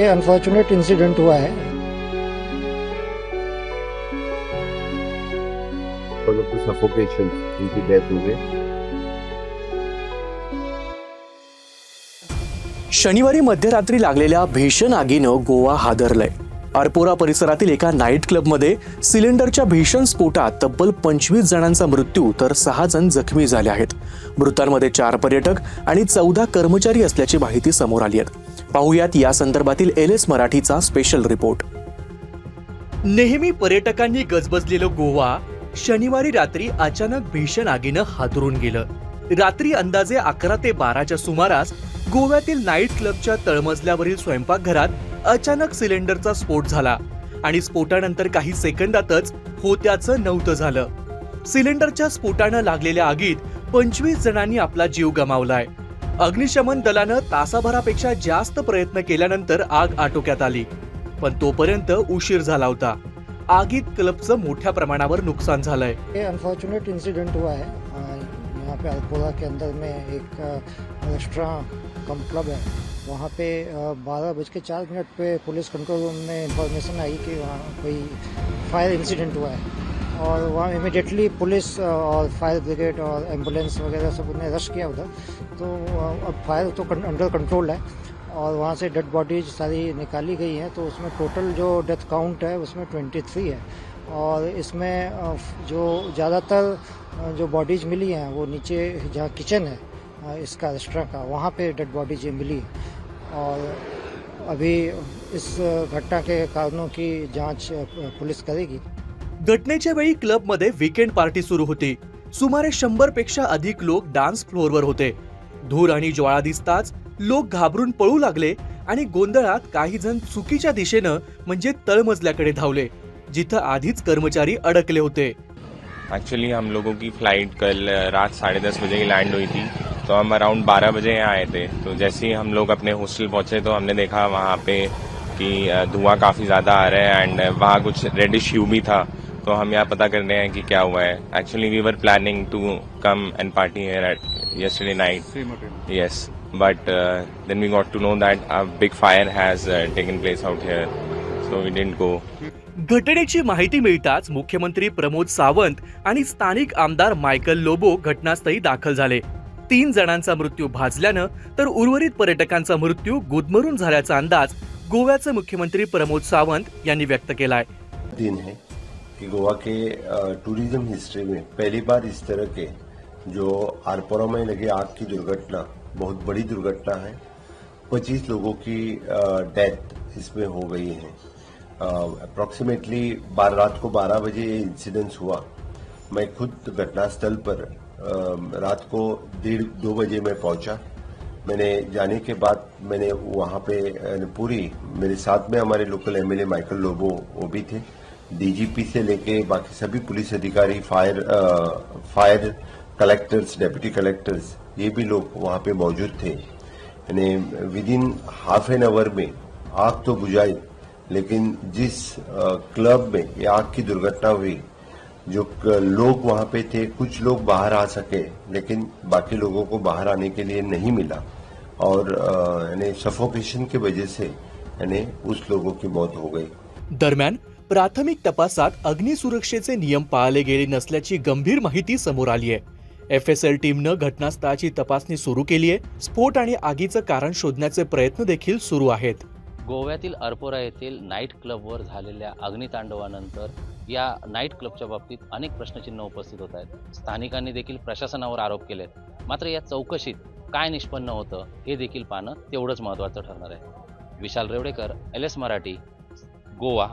ये unfortunate incident हुआ है। Because of the suffocation, उनकी डेथ हो गई। शनिवारी मध्यरात्री लागलेल्या भीषण आगीनं गोवा हादरलंय। अरपोरा परिसरातील एका नाईट क्लबमध्ये सिलेंडरच्या भीषण स्फोटात तब्बल 25 जणांचा मृत्यू तर 6 जण जखमी झाले आहेत। मृतांमध्ये 4 पर्यटक आणि 14 कर्मचारी असल्याची माहिती समोर आली आहे। पाहुयात या संदर्भातील LS मराठीचा स्पेशल रिपोर्ट। नेहमी पर्यटकांनी गजबजलेलं गोवा शनिवारी रात्री अचानक भीषण आगीनं हादरून गेलं। रात्री अंदाजे 11 ते 12च्या सुमारास गोव्यातील नाईट क्लबच्या तळमजल्यावरील स्वयंपाकघरात अचानक सिलेंडरचा स्फोट झाला आणि स्फोटानंतर काही सेकंदातच होत्याचं नव्हतं झालं। सिलेंडरच्या स्फोटानं लागलेल्या आगीत 25 जणांनी आपला जीव गमावलाय। अग्निशमन दलानं तासाभरापेक्षा जास्त प्रयत्न केल्यानंतर आग आटोक्यात आली, पण तोपर्यंत उशीर झाला होता। आगीत क्लबचं मोठ्या प्रमाणावर नुकसान झालंय। ये अनफॉर्चुनेट इंसिडेंट हुआ है। यहाँ पे अरपोरा के अंदर में एक रेस्टोरेंट कम क्लब है, वहाँ पे 12:04 पे पुलिस कंट्रोल रूम में इंफॉर्मेशन आई कि वहाँ कोई फायर इंसिडेंट हुआ है और वहाँ इमिडिएटली पुलिस और फायर ब्रिगेड और एम्बुलेंस वगैरह सब ने रश किया उधर। तो अब फायर तो अंडर कंट्रोल है और वहाँ से डेड बॉडीज सारी निकाली गई हैं। तो उसमें टोटल जो डेथ काउंट है उसमें 23 है और इसमें जो ज़्यादातर जो बॉडीज मिली हैं वो नीचे जहाँ किचन है इसका रेस्टोरेंट का, वहाँ पे डेड बॉडीज मिली और अभी इस घटना के कारणों की जांच पुलिस करेगी। घटनेच्या वेळी क्लबमध्ये वीकेंड पार्टी सुरू होती। सुमारे 100 पेक्षा अधिक लोक डान्स फ्लोअरवर होते। धूर आणि ज्वाळा दिसताच लोक घाबरून पळू लागले आणि गोंधळात काही जण चुकीच्या दिशेनं म्हणजे तळमजल्याकडे धावले, जिथं आधीच कर्मचारी अडकले होते। एक्चुअली हम लोगों की फ्लाइट कल रात 10:30 बजे की लैंड हुई थी, तो हम अराउंड 12 बजे यहाँ आए थे। तो जैसे ही हम लोग अपने हॉस्टल पहुंचे तो हमने देखा वहाँ पे कि धुआं काफ़ी ज़्यादा आ रहा है एंड वहाँ कुछ रेडिश ह्यू भी था। तो हम यहाँ पता कर रहे हैं कि क्या हुआ है। Actually we were planning to come and party here at yesterday night. Yes, but then we got to know that a big fire has taken place out here, so we didn't go. घटनेची माहिती मिळताच मुख्यमंत्री प्रमोद सावंत आणि स्थानिक आमदार Michael Lobo घटनास्थळी दाखल झाले। 3 जणांचा मृत्यू भाजल्यानं तर उर्वरित पर्यटकांचा मृत्यू गुदमरून झाल्याचा अंदाज गोव्याचे मुख्यमंत्री प्रमोद सावंत यांनी व्यक्त केलाय। दिन है कि गोवा के टूरिज्म हिस्ट्री में पहली बार इस तरह के जो आरपोरा में लगी आग की दुर्घटना बहुत बड़ी दुर्घटना है। 25 लोगों की डेथ इसमें हो गई है। अप्रॉक्सीमेटली रात को 12 बजे ये इंसिडेंस हुआ। मैं खुद घटनास्थल पर रात को 1:30-2 बजे मैं पहुंचा। मैंने जाने के बाद मैंने वहां पे पूरी मेरे साथ में हमारे लोकल MLA माइकल लोबो वो भी थे, DGP से लेके बाकी सभी पुलिस अधिकारी, फायर कलेक्टर्स, डेप्यूटी कलेक्टर्स, ये भी लोग वहाँ पे मौजूद थे। यानी विदिन हाफ एन आवर में आग तो बुझाई, लेकिन जिस क्लब में ये आग की दुर्घटना हुई, जो लोग वहाँ पे थे, कुछ लोग बाहर आ सके लेकिन बाकी लोगों को बाहर आने के लिए नहीं मिला और यानी सफोकेशन की वजह से यानी उस लोगों की मौत हो गई। दरम्यान प्राथमिक तपासात अग्निसुरक्षेचे नियम पाळले गेले नसल्याची गंभीर माहिती समोर आली आहे। FSL टीमनं घटनास्थळाची तपासणी सुरू केली आहे। स्फोट आणि आगीचं कारण शोधण्याचे प्रयत्न देखील सुरू आहेत। गोव्यातील अरपोरा येथील नाईट क्लबवर झालेल्या अग्नितांडवानंतर या नाईट क्लबच्या बाबतीत अनेक प्रश्नचिन्ह उपस्थित होत आहेत। स्थानिकांनी देखील प्रशासनावर आरोप केलेत। मात्र या चौकशीत काय निष्पन्न होतं हे देखील पाहणं तेवढंच महत्त्वाचं ठरणार आहे। विशाल रेवडेकर, LS मराठी, गोवा।